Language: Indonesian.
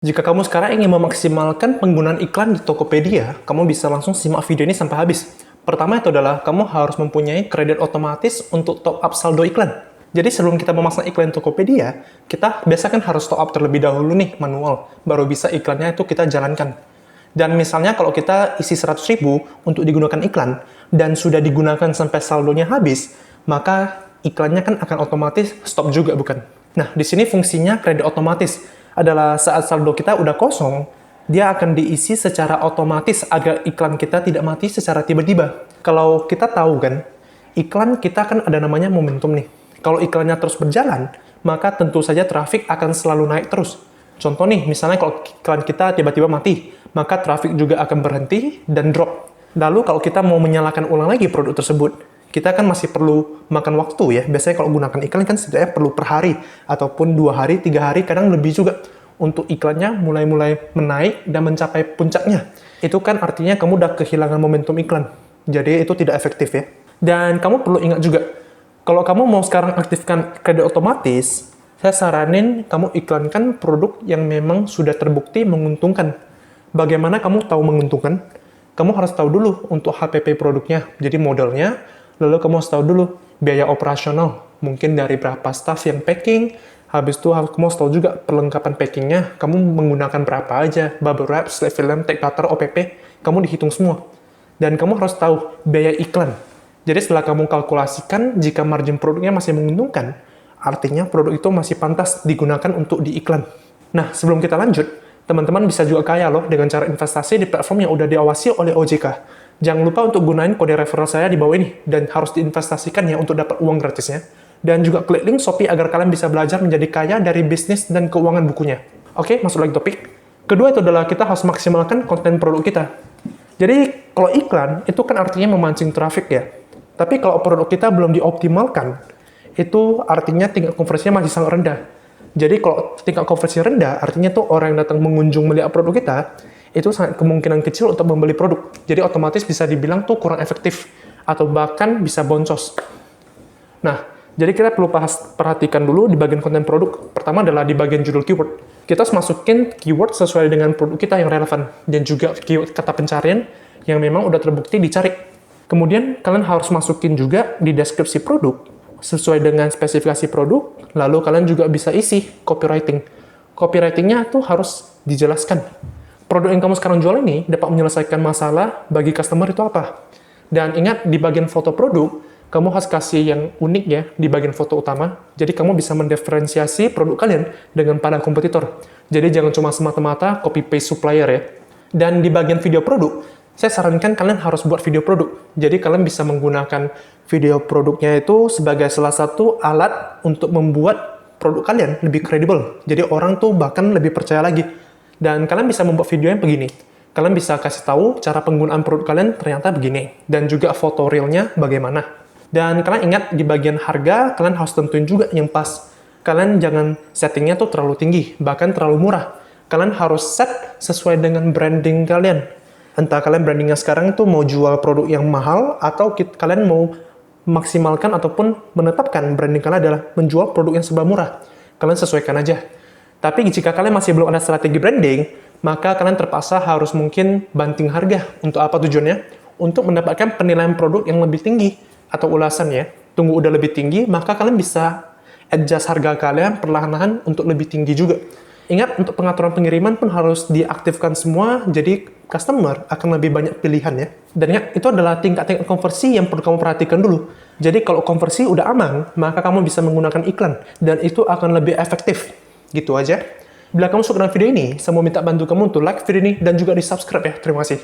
Jika kamu sekarang ingin memaksimalkan penggunaan iklan di Tokopedia, kamu bisa langsung simak video ini sampai habis. Pertama itu adalah kamu harus mempunyai kredit otomatis untuk top up saldo iklan. Jadi sebelum kita memasang iklan di Tokopedia, kita biasa kan harus top up terlebih dahulu nih, manual. Baru bisa iklannya itu kita jalankan. Dan misalnya kalau kita isi 100.000 untuk digunakan iklan, dan sudah digunakan sampai saldonya habis, maka iklannya kan akan otomatis stop juga, bukan? Nah, di sini fungsinya kredit otomatis adalah saat saldo kita udah kosong, dia akan diisi secara otomatis agar iklan kita tidak mati secara tiba-tiba. Kalau kita tahu kan, iklan kita kan ada namanya momentum nih. Kalau iklannya terus berjalan, maka tentu saja traffic akan selalu naik terus. Contoh nih, misalnya kalau iklan kita tiba-tiba mati, maka traffic juga akan berhenti dan drop. Lalu kalau kita mau menyalakan ulang lagi produk tersebut, kita kan masih perlu makan waktu ya. Biasanya kalau gunakan iklan kan setidaknya perlu per hari, ataupun 2 hari, 3 hari, kadang lebih juga. Untuk iklannya mulai menaik dan mencapai puncaknya. Itu kan artinya kamu udah kehilangan momentum iklan. Jadi itu tidak efektif ya. Dan kamu perlu ingat juga, kalau kamu mau sekarang aktifkan kredit otomatis, saya saranin kamu iklankan produk yang memang sudah terbukti menguntungkan. Bagaimana kamu tahu menguntungkan? Kamu harus tahu dulu untuk HPP produknya, jadi modelnya, lalu kamu harus tahu dulu biaya operasional, mungkin dari berapa staff yang packing, habis itu kamu harus tahu juga perlengkapan packingnya, kamu menggunakan berapa aja, bubble wrap, slide film, tag cutter, OPP, kamu dihitung semua. Dan kamu harus tahu biaya iklan. Jadi setelah kamu kalkulasikan, jika margin produknya masih menguntungkan, artinya produk itu masih pantas digunakan untuk diiklan. Nah, sebelum kita lanjut, teman-teman bisa juga kaya loh dengan cara investasi di platform yang udah diawasi oleh OJK. Jangan lupa untuk gunain kode referral saya di bawah ini, dan harus diinvestasikan ya untuk dapat uang gratisnya. Dan juga klik link Shopee agar kalian bisa belajar menjadi kaya dari bisnis dan keuangan bukunya. Oke, masuk lagi topik. Kedua itu adalah kita harus maksimalkan konten produk kita. Jadi, kalau iklan, itu kan artinya memancing traffic ya. Tapi kalau produk kita belum dioptimalkan, itu artinya tingkat konversinya masih sangat rendah. Jadi kalau tingkat konversi rendah, artinya tuh orang yang datang mengunjung melihat produk kita, itu sangat kemungkinan kecil untuk membeli produk. Jadi otomatis bisa dibilang tuh kurang efektif, atau bahkan bisa boncos. Nah, jadi kita perlu perhatikan dulu di bagian konten produk. Pertama adalah di bagian judul keyword. Kita harus masukin keyword sesuai dengan produk kita yang relevan, dan juga keyword kata pencarian yang memang udah terbukti dicari. Kemudian kalian harus masukin juga di deskripsi produk, sesuai dengan spesifikasi produk, lalu kalian juga bisa isi copywriting. Copywritingnya tuh harus dijelaskan. Produk yang kamu sekarang jual ini dapat menyelesaikan masalah bagi customer itu apa. Dan ingat, di bagian foto produk, kamu harus kasih yang unik ya di bagian foto utama. Jadi kamu bisa mendiferensiasi produk kalian dengan para kompetitor. Jadi jangan cuma semata-mata copy-paste supplier ya. Dan di bagian video produk, saya sarankan kalian harus buat video produk. Jadi kalian bisa menggunakan video produknya itu sebagai salah satu alat untuk membuat produk kalian lebih kredibel. Jadi orang tuh bahkan lebih percaya lagi. Dan kalian bisa membuat video yang begini. Kalian bisa kasih tahu cara penggunaan produk kalian ternyata begini. Dan juga foto realnya bagaimana. Dan kalian ingat di bagian harga, kalian harus tentuin juga yang pas. Kalian jangan settingnya tuh terlalu tinggi, bahkan terlalu murah. Kalian harus set sesuai dengan branding kalian. Entah kalian brandingnya sekarang tuh mau jual produk yang mahal, atau kalian mau maksimalkan ataupun menetapkan branding kalian adalah menjual produk yang serba murah. Kalian sesuaikan aja. Tapi jika kalian masih belum ada strategi branding, maka kalian terpaksa harus mungkin banting harga. Untuk apa tujuannya? Untuk mendapatkan penilaian produk yang lebih tinggi. Atau ulasan ya. Tunggu udah lebih tinggi, maka kalian bisa adjust harga kalian perlahan-lahan untuk lebih tinggi juga. Ingat, untuk pengaturan pengiriman pun harus diaktifkan semua, jadi customer akan lebih banyak pilihan ya. Dan ingat, itu adalah tingkat-tingkat konversi yang perlu kamu perhatikan dulu. Jadi kalau konversi udah aman, maka kamu bisa menggunakan iklan. Dan itu akan lebih efektif. Gitu aja. Bila kamu suka dengan video ini, saya mau minta bantu kamu untuk like video ini dan juga di subscribe ya. Terima kasih.